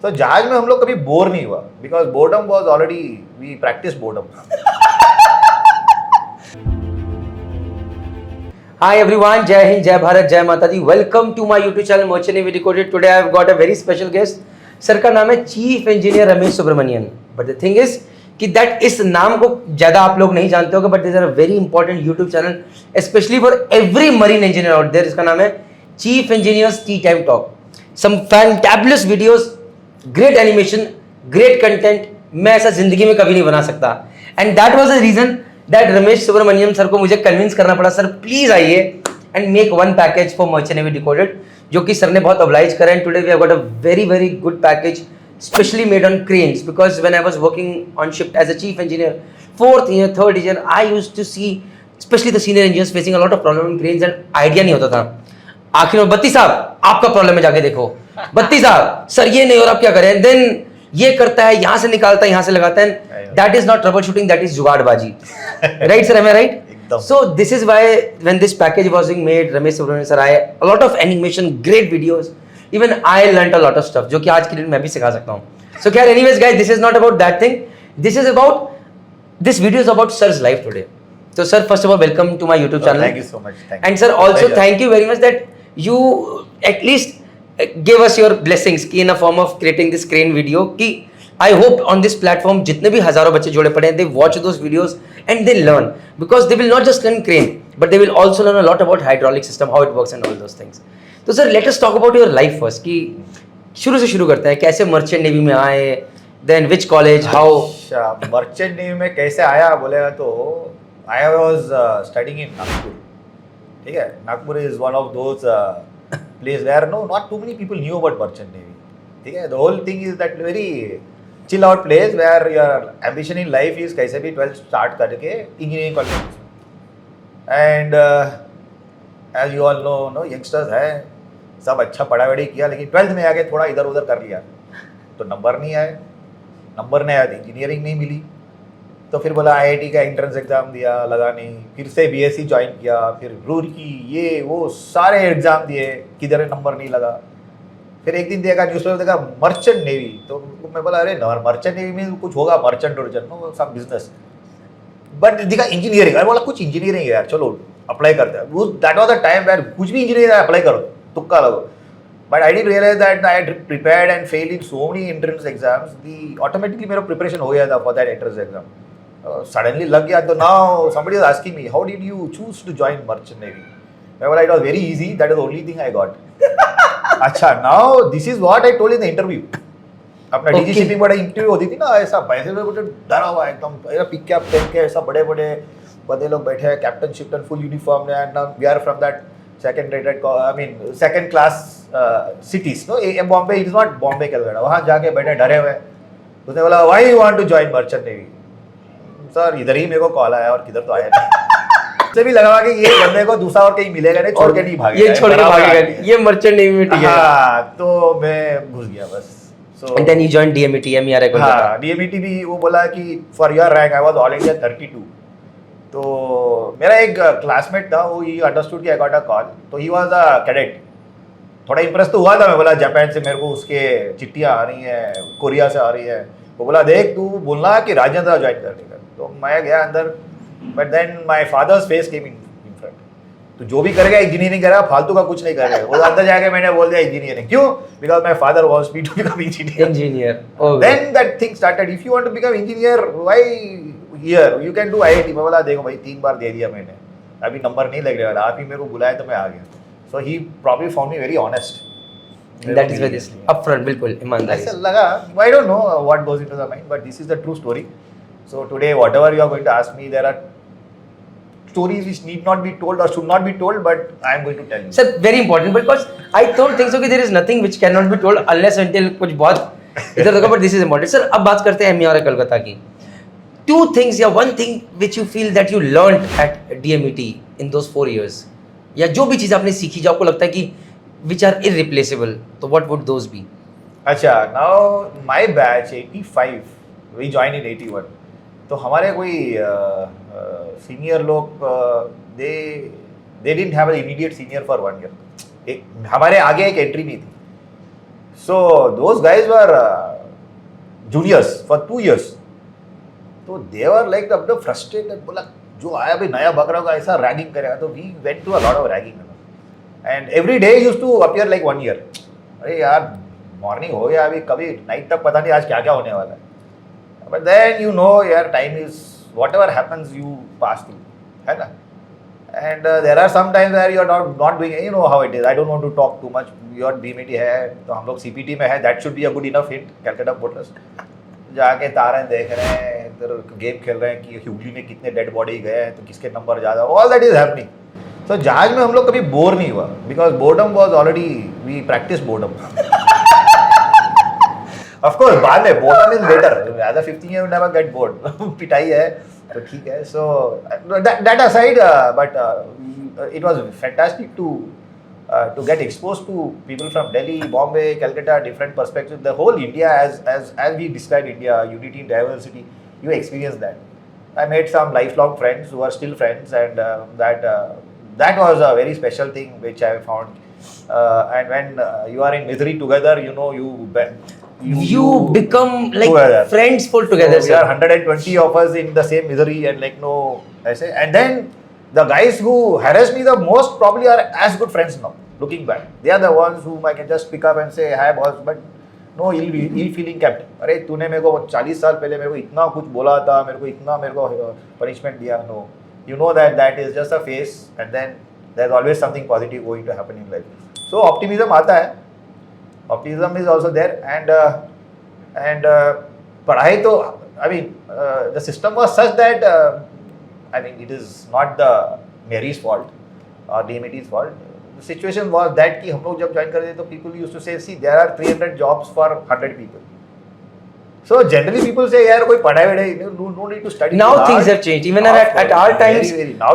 तो जहाज में हम लोग कभी बोर नहीं हुआ because boredom was already we practice boredom. Hi everyone, Jai Hind, Jai Bharat, Jai Mata Di. Welcome to my YouTube channel Merchant Navy Decoded. Today I have got a very special guest. Sir का नाम है chief engineer Ramesh Subramanian. But the thing is कि that इस नाम को ज़्यादा आप लोग नहीं जानते होंगे, but this are a very important YouTube channel specially for every marine engineer out there. इसका नाम है chief engineers tea time talk. Some fantabulous videos, great animation, great content. मैं ऐसा जिंदगी में कभी नहीं बना सकता. And that was the reason that Ramesh Subramaniam sir को मुझे कन्विंस करना पड़ा. सर प्लीज आइए and make one package for merchant navy decoded, जो कि सर ने बहुत ऑब्लाइज करा. And today we have got a very very good package specially made on cranes, because when I was working on shift as a chief engineer, fourth year, third year, I used to see specially the senior engineers facing a lot of problem in cranes and idea नहीं होता था. आखिर में बत्ती साहब आपका problem है, जाके देखो. बत्ती साहब सर ये नहीं हो रहा, आप क्या करें? देन ये करता है, यहां से निकालता है, यहां से लगाता है. That is not troubleshooting, that is जुगाड़बाजी. Right sir, am I right? So this is why when this package was being made, Ramesh Subramanian sir, a lot of animation, great videos. Even I learnt a lot of stuff, जो कि आज के दिन मैं भी सिखा सकता हूँ. So क्या anyways guys, this is not about that thing. This is about, this video is about sir's life today. So sir, first of all, welcome to my YouTube channel. Thank you so much. Thank and sir, also thank you very much that you at least gave us your blessings in a form of creating this crane video. कि I hope on this platform जितने भी हजारों बच्चे जोड़े पड़े हैं, they watch those videos and they learn, because they will not just learn crane, but they will also learn a lot about hydraulic system, how it works and all those things. तो sir, let us talk about your life first. कि शुरू से शुरू करते हैं, कैसे merchant navy में आए, then which college, how? अच्छा, मर्चेंट नेवी में कैसे आया बोलेगा तो I was studying in Nagpur. ठीक है, Nagpur is one of those place where not too many people knew about merchant navy. ठीक है, the whole thing is that very chill out place where your ambition in life is कैसे भी 12th start करके engineering college. and as you all know youngsters है, सब अच्छा पढ़ाई किया, लेकिन 12th में आके थोड़ा इधर उधर कर लिया तो नंबर नहीं आया तो इंजीनियरिंग नहीं मिली. तो फिर बोला IIT का एंट्रेंस एग्जाम दिया, लगा नहीं. फिर से BSc ज्वाइन किया, फिर रूरकी ये वो सारे एग्जाम दिए, किधर नंबर नहीं लगा. फिर एक दिन देखा न्यूज़पेपर, देखा मर्चेंट नेवी, तो मैं बोला अरे मर्चेंट नेवी में कुछ होगा, मर्चेंट नो सब बिजनेस. बट दिखा इंजीनियरिंग, अरे बोला कुछ इंजीनियरिंग है यार, चलो अप्लाई करते हैं. That was the time where कुछ भी इंजीनियरिंग अप्लाई करो, तुक्का लगो. But I didn't realise that I had prepared and failed in so many entrance exams. The automatically मेरा प्रिपरेशन हो गया था for that entrance exam. Suddenly लग गया. तो now somebody was asking me how did you choose to join merchant navy. मैं बोला it was very easy, that is the only thing I got. अच्छा, now this is what I told in the interview. अपना DGCP बड़ा interview होती थी ना, ऐसा पैसे में कुछ डरा हुआ एकदम, पिक कैप पहन के ऐसा बड़े बड़े बड़े लोग बैठे हैं, कैप्टन शिप्टन फुल यूनिफॉर्म में. And we are from that second class cities. No Bombay, it is not Bombay Calcutta. वहाँ जाके बैठे डरे हुए. उसने बोला why you want to join merchant navy. Sir इधर ही मेरे को कॉल आया और किधर तो आया नहीं. से भी लगा कि ये बंदे को दूसरा और कहीं मिलेगा नहीं, छोड़ के नहीं भागेगा, ये छोड़ के भागेगा, ये मर्चेंट नेवी में ठीक है. हाँ, तो मैं घुस गया बस. So and then you joined DMET, MERI Kolkata. हाँ, DMET भी वो बोला कि for your rank I was all India 32. तो मेरा एक क्लासमेट था, वो ही अंडरस्टूड कि आई गॉट अ कॉल. तो ही वाज अ कैडेट. थोड़ा इंप्रेस तो हुआ था. मैं बोला जापान से मेरे को उसके चिट्ठियाँ आ रही हैं, कोरिया से आ रही है. वो बोला देख तू बोलना कि राजेंद्र ज्वाइन करने का. तो मैं गया अंदर, but then my father's face came in front. तो जो भी करेगा इंजीनियरिंग करेगा, फालतू का कुछ नहीं करेगा. वो अंदर जाके मैंने बोल दिया इंजीनियरिंग. क्यों? Because my father wants me to become engineer. Then that thing started. If you want to become engineer, why here, you can do IIT. मैं बोला देखो भाई 3 बार दे दिया मैंने, अभी नंबर नहीं लग रहा. आप ही मेरे को बुलाया तो मैं आ गया. So he probably found me very honest. That is very upfront, बिल्कुल ईमानदारी ऐसा लगा. I don't know what goes into the mind, but this is the true story. So today, whatever you are going to ask me, there are stories which need not be told or should not be told, but I am going to tell you. Sir, very important, because I don't think so कि there is nothing which cannot be told unless until कुछ बहुत इधर उधर. But this is important. Sir, अब बात करते हैं MERI Kolkata की. 2 things या 1 thing which you feel that you learned at DMET in those 4 years, या जो भी चीज़ आपने सीखी जो आपको लगता है कि which are irreplaceable, तो what would those be? अच्छा, now my batch 85, we joined in 81. तो हमारे कोई सीनियर लोग they didn't have an immediate senior for 1 year. हमारे आगे एक एंट्री नहीं थी. So those guys were juniors for 2 years. So they were like the frustrated. बोला जो आया भी नया बकरा का ऐसा रैगिंग करेगा. तो we went to a lot of ragging. And every day used to appear like 1 year. अरे यार मॉर्निंग हो गया अभी कभी नाइट तक पता नहीं आज क्या क्या होने वाला है. But then you know यार time is whatever happens you pass through, है ना. And there are some times where you are not doing, you know how it is. I don't want to talk too much. Your DMT है तो हम लोग CPT में है. That should be a good enough hint. Calcutta Portless जाके तारे देख रहे हैं, इधर गेम खेल रहे हैं कि हुगली में कितने डेड बॉडी गए हैं तो किसके नंबर ज़्यादा. All that is happening. तो जहाज में हम लोग कभी बोर नहीं हुआ because boredom was already we practice boredom. Of course बाद में boredom is better. As a 15 year never get bored. पिटाई है तो ठीक है. So that aside but it was fantastic to get exposed to people from Delhi, Bombay, Calcutta, different perspectives, the whole India as we describe India, unity in diversity, you experience that. I made some lifelong friends who are still friends, and that was a very special thing which I found. And when you are in misery together, you know you become like together. friends full together. So we are 120 of us in the same misery and like no, I say, and then. The guys who harass me the most probably are as good friends now. Looking back, they are the ones whom I can just pick up and say, "Hi, boss," but no ill feeling kept. अरे तूने मेरे को 40 साल पहले मेरे को इतना कुछ बोला था, मेरे को punishment दिया. No, you know that is just a phase, and then there's always something positive going to happen in life. So optimism आता है. Optimism is also there, and पढ़ाई तो I mean the system was such that. I mean, it is not the Mary's fault or DMT's fault. The situation was that कि हम लोग जब join करते थे तो people used to say, see, there are 300 jobs for 100 people. So generally people say, यार कोई पढ़ाई वढ़ाई no need to study. Now things have changed. Even at our times,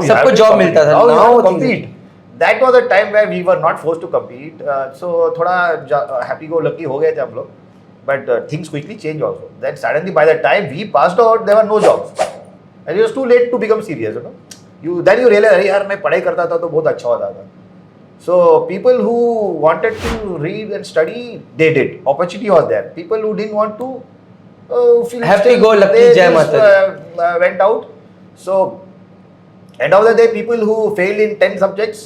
सबको job मिलता था. Now compete. That was a time where we were not forced to compete. So थोड़ा happy go lucky हो गए थे हम लोग. But things quickly changed also. Then suddenly by the time we passed out, there were no jobs. And it was too late to become serious, you know. Then you realize, अरे यार मैं पढ़ाई करता था तो बहुत अच्छा होता था. So people who wanted to read and study, they did. Opportunity was there. People who didn't want to feel happy go lucky, Jai Mata di. Went out. So end of the day, people who failed in 10 subjects,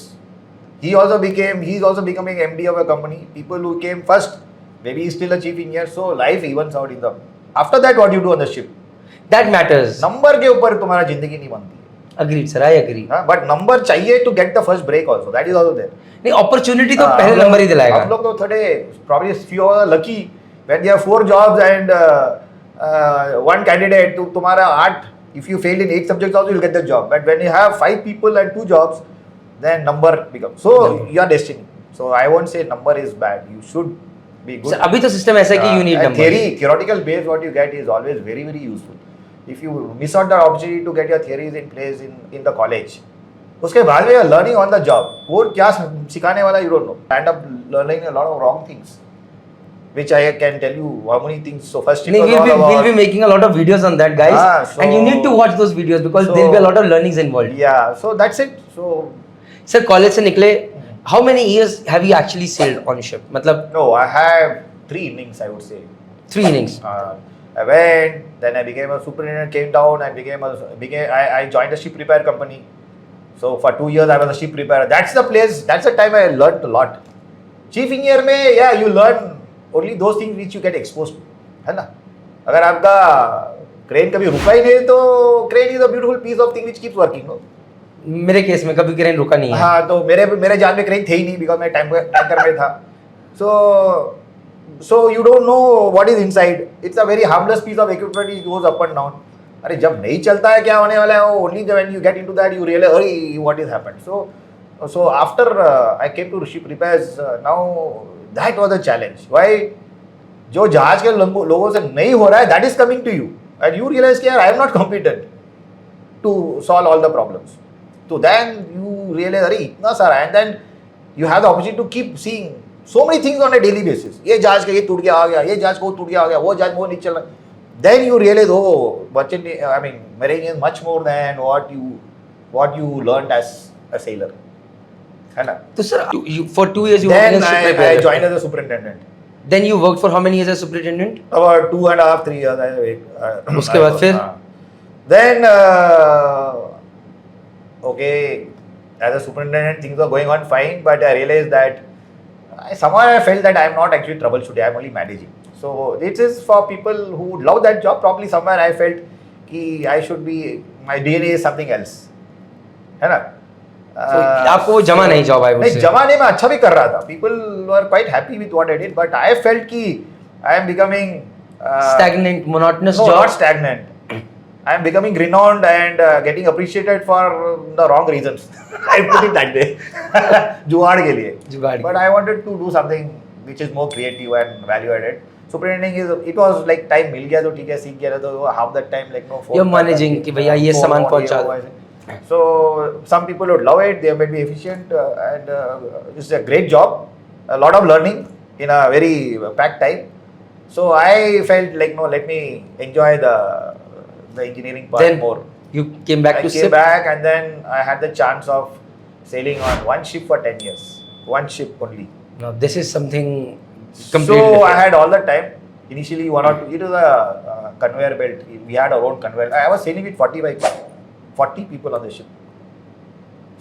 he's also becoming MD of a company. People who came first, maybe he's still a chief engineer. So life evens out in them. After that, what you do on the ship? That matters. Number के ऊपर तुम्हारा जिंदगी नहीं बनती. Agreed, sir. I agree. But number चाहिए to get the first break also. That is also there. नहीं opportunity तो पहले नंबर ही दिलाएगा. हम लोग तो थोड़े probably few are lucky when there are 4 jobs and 1 candidate. तो तुम्हारा 8 if you fail in 8 subjects also you'll get the job. But when you have 5 people and 2 jobs, then number becomes. So your destiny. So I won't say number is bad. You should be good. Sir, अभी तो system ऐसा है कि you need number. Theoretical base what you get is always very very useful. If you miss out the opportunity to get your theories in place in the college, उसके बाद में you are learning on the job. Code क्या सिखाने वाला you don't know. End up learning a lot of wrong things, which I can tell you how many things. So first we'll be making a lot of videos on that, guys, and you need to watch those videos because there'll be a lot of learnings involved. Yeah, so that's it. So, sir, college से निकले, how many years have you actually sailed on ship? मतलब no, I have 3 innings I would say. 3 innings. I went, then I became a superintendent, came down, I joined a ship repair company. So for 2 years I was a ship repairer. That's the place, that's the time I learned a lot. Chief engineer में, yeah, you learn only those things which you get exposed to, है ना. अगर आपका crane कभी रुका ही नहीं तो crane is a beautiful piece of thing which keeps working, no? मेरे केस में कभी crane रुका नहीं है. हाँ, तो मेरे जान में crane थे ही नहीं because मैं टैंकर में था. So you don't know what is inside. It's a very harmless piece of equipment. It goes up and down. अरे जब नहीं चलता है क्या होने वाला है? Only when you get into that you realize, अरे what has happened. So after I came to ship repairs, now that was a challenge. Why? जो जहाज के लोगों से नहीं हो रहा है, that is coming to you, and you realize कि यार I am not competent to solve all the problems. So then you realize अरे इतना सारा, and then you have the opportunity to keep seeing so many things on a daily basis. ये जहाज का ये टूट गया आ गया, ये जहाज को टूट गया आ गया, वो जहाज वो नहीं चल रहा. Then you realize, oh, marine is much more than what you learned as a sailor. है ना? तो sir, for 2 years you then worked as I joined as a superintendent. Then you worked for how many years as superintendent? About 2.5, 3 years. उसके बाद फिर? Then, okay, as a superintendent, things were going on fine, but I realized that somehow I felt that I am not actually troubleshooting, I am only managing. So this is for people who love that job. Probably somewhere I felt कि I should be, my DNA is something else, है ना? So, आपको वो जमा नहीं job, I would नहीं say. जमाने में अच्छा भी कर रहा था. People were quite happy with what I did, but I felt कि I am becoming Stagnant, monotonous no, job. not stagnant. I am becoming renowned and getting appreciated for the wrong reasons. I put it that way. जुगाड़ के लिए. जुगाड़ के But I wanted to do something which is more creative and value added. Superintending is, it was like time मिल गया तो ठीक है, सीख गया तो half that time like no phone. You're managing कि भैया ये सामान पहुंचा दो. So some people would love it. They may be efficient and it's a great job. A lot of learning in a very packed time. So I felt like no, let me enjoy the engineering part Then more. You came back I to came SIP. back and then I had the chance of sailing on one ship for 10 years. One ship only. Now this is something completely So I different. had all the time. Initially one or two, it was a conveyor belt. We had our own conveyor. I was sailing with 40 people on the ship.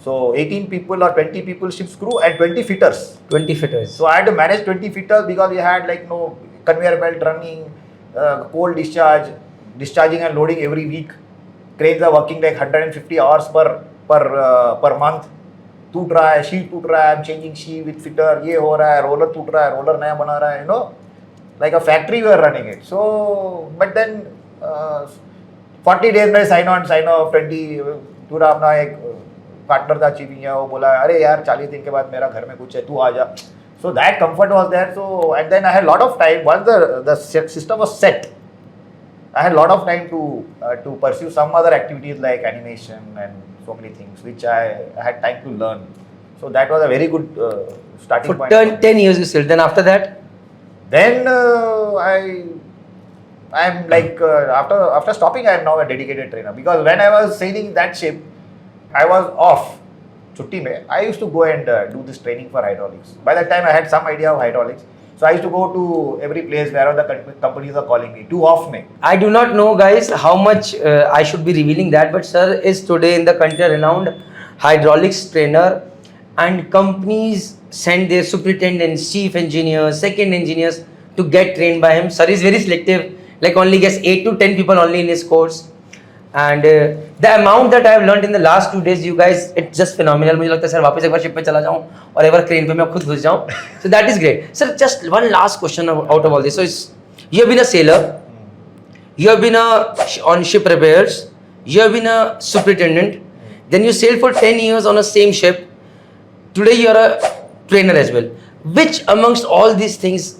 So 18 people or 20 people ship's crew and 20 fitters. 20 fitters. So I had to manage 20 fitters because we had like no conveyor belt running, coal discharge, discharging and loading every week. Cranes are working like 150 hours per month. टूट रहा है, sheet टूट रहा है, I'm changing sheet with fitter, ये हो रहा है, रोलर टूट रहा है, रोलर नया बना रहा है, you know, like a factory we are running it. So, but then 40 days में sign on, sign off, 20 पूरा अपना एक पार्टनर था चीफ इंजीनियर, वो बोला अरे यार 40 दिन के बाद मेरा घर में कुछ है, तू आ जा. So that comfort was there. So and then I had a lot of time. Once the system was set, I had a lot of time to pursue some other activities like animation and so many things which I had time to learn. So that was a very good starting For point. 10 years you sailed. Then after that? Then I'm like after stopping, I am now a dedicated trainer because when I was sailing that ship, I was off. Chutti mein, I used to go and do this training for hydraulics. By that time, I had some idea of hydraulics. So I used to go to every place wherever the companies are calling me. Too off me. I do not know, guys, how much I should be revealing that, but sir is today in the country a renowned hydraulics trainer, and companies send their superintendents, chief engineers, second engineers to get trained by him. Sir is very selective, like only gets 8 to 10 people only in his course. And the amount that I have learned in the last 2 days, you guys, it's just phenomenal. मुझे लगता है sir वापस एक बार ship पे चला जाऊँ और एक बार क्रेन पे मैं खुद घुस जाऊँ. So that is great. Sir, just one last question out of all this. So you have been a sailor, you have been on ship repairs, you have been a superintendent, then you sailed for 10 years on a same ship. Today you are a trainer as well. Which amongst all these things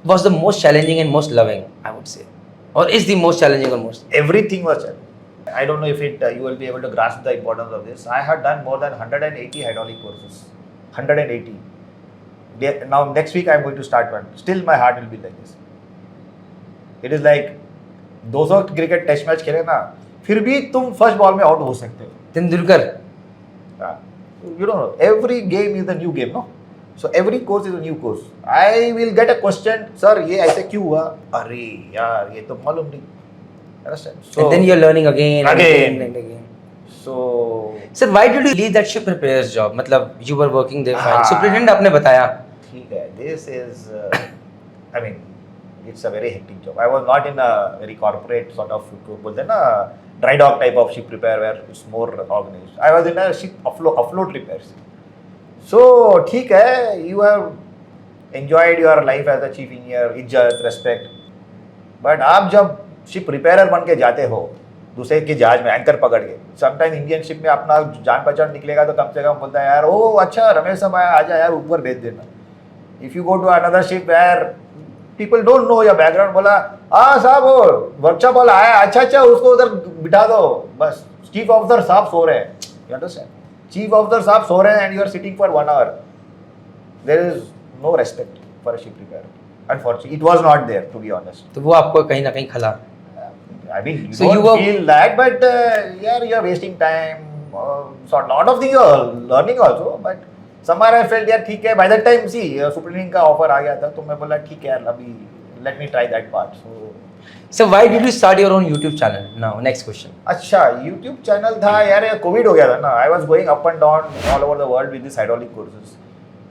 was the most challenging and most loving, I would say, or is the most challenging or most? Everything was challenging. I don't know if you will be able to grasp the importance of this. I had done more than 180 hydraulic courses. 180. Now next week I am going to start one. Still my heart will be like this. It is like 200 cricket test match खेले ना, फिर भी तुम first ball में out हो सकते हो. Tendulkar. You don't know. Every game is a new game, no? So every course is a new course. I will get a question, sir, ये ऐसे क्यों हुआ? अरे यार ये तो मालूम नहीं. Understand? So, And then you're learning again and Again. again and again. So Sir, why did you leave that ship repairs job? मतलब you were working there fine. हाँ. Superintendent आपने बताया. ठीक है. This is, I mean, it's a very hectic job. I was not in a very corporate sort of, बोलते हैं ना, dry dock type of ship repair where it's more organized. I was in a ship offload repairs. So ठीक है. You have enjoyed your life as a chief engineer, इज्जत, respect. But आप जब ship repairer बन के जाते हो दूसरे के जहाज में एंकर पकड़ के, समटाइम इंडियन शिप में अपना जान पहचान निकलेगा तो कम से कम बोलता है यार ओ अच्छा रमेश साहब आया, आजा यार ऊपर भेज देना. If you go to another ship where people don't know your background, बोला हाँ साहब वो वर्कशॉप वाला आया, अच्छा अच्छा उसको उधर बिठा दो, बस चीफ ऑफिसर साहब सो रहे हैं. You understand? चीफ ऑफिसर साहब सो रहे हैं and you are sitting for 1 hour. There is no respect for a ship repair. Unfortunately it was not there, to be honest. तो वो आपको कहीं ना कहीं खला. I mean, you So don't you were- feel that, but yeah, you are wasting time. So a lot of things you are learning also, but somewhere I felt यार ठीक है. By that time see super league का offer आ गया था, तो मैं बोला ठीक है यार, अभी let me try that part. So why did you start your own YouTube channel? Now next question. अच्छा, YouTube चैनल था यार, कोविड हो गया था ना. I was going up and down all over the world with these hydraulic courses.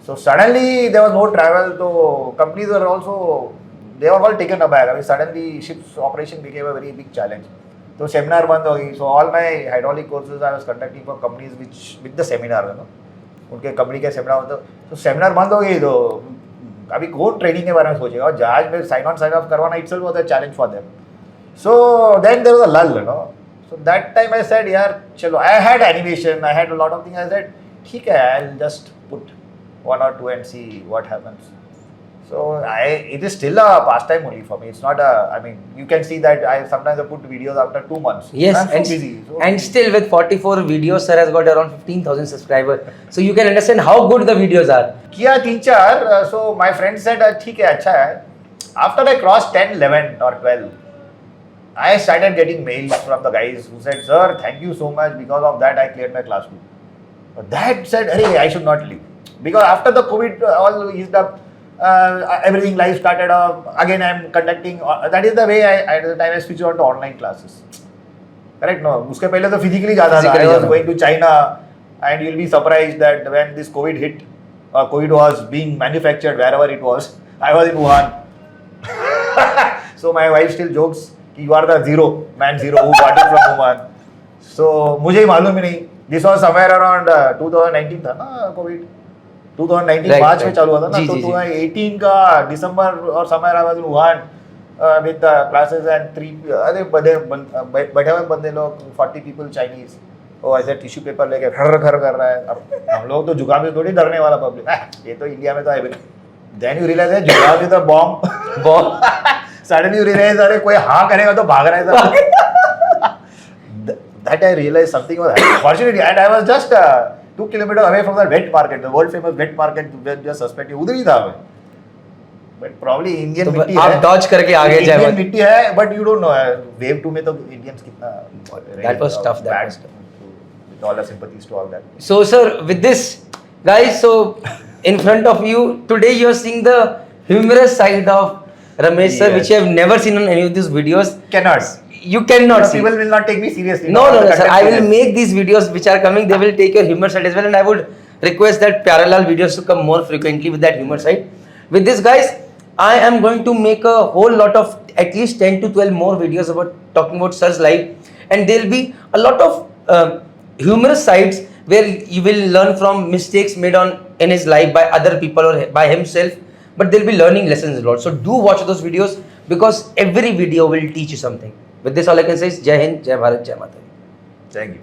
So suddenly there was no travel, so companies were also, they were all taken aback. I mean, suddenly ships operation became a very big challenge. तो seminar बंद हो गई. So all my hydraulic courses I was conducting for companies which with the seminar, you know, उनके company के seminar होते, तो seminar बंद हो गई. तो अभी कौन ट्रेनिंग के बारे में सोचेगा, और जहाज में साइन ऑफ करवाना itself was a challenge for them. So then there was a lull, you know. So that time I said, यार चलो, I had animation, I had a lot of things. I said, ठीक है, I'll just put 1 or 2 and see what happens. So it is still a pastime only for me. It's not a, I mean, you can see that I sometimes put videos after 2 months. Yes, I'm so and, busy. So and still with 44 videos, sir has got around 15,000 subscribers. So you can understand how good the videos are. किया 3-4. So my friend said, ठीक है, अच्छा है. After I crossed 10, 11 or 12, I started getting mails from the guys who said, sir, thank you so much. Because of that, I cleared my class 2. But that said, hey, I should not leave. Because after the COVID all eased up, everything life started off. Again, I'm conducting. That is the way at the time I switched on to online classes. Correct? No, उसके पहले तो physically जाता था. I was going to China, and you'll be surprised that when this COVID hit, COVID was being manufactured wherever it was. I was in Wuhan. So my wife still jokes, you are the man zero who got it from Wuhan. So मुझे ही मालूम ही नहीं. This was somewhere around 2019 था ना COVID. 2019 मार्च में चालू हुआ था ना. तो 2018 का दिसंबर और somewhere I was in Wuhan with the classes and 3 अरे बैठे हुए बंदे लोग 40 people Chinese. वो ऐसे टिश्यू पेपर लेके खर खर कर रहा है. अब हम लोग तो जुकाम से थोड़ी डरने वाला पब्लिक, ये तो इंडिया में तो है भी नहीं. Then you realize that जुकाम is a bomb. Suddenly you realize अरे कोई हाँ करेगा तो भाग रहा है. That I realized something was happening. Fortunately, and I was just 2 kilometers away from the wet market, the world famous wet market. Just suspect उधर ही था मैं. But probably Indian तो मिट्टी आप है. dodge करके आगे जाए. Indian मिट्टी है, but you don't know. Wave 2 में तो Indians कितना. That was tough. That was tough. With all our sympathies to all that. So sir, with this, guys, so in front of you today, you are seeing the humorous side of Ramesh sir, Yes. which you have never seen on any of these videos. Cannot. You cannot see. People will not take me seriously. No, The sir. content I will is- make these videos which are coming. They will take your humor side as well, and I would request that parallel videos to come more frequently with that humor side. With this, guys, I am going to make a whole lot of at least 10 to 12 more videos about talking about sir's life, and there will be a lot of humorous sides where you will learn from mistakes made on in his life by other people or by himself. But there will be learning lessons a lot. So do watch those videos because every video will teach you something. With this, all I can say is Jai Hind, Jai Bharat, Jai Mata Di. Thank you.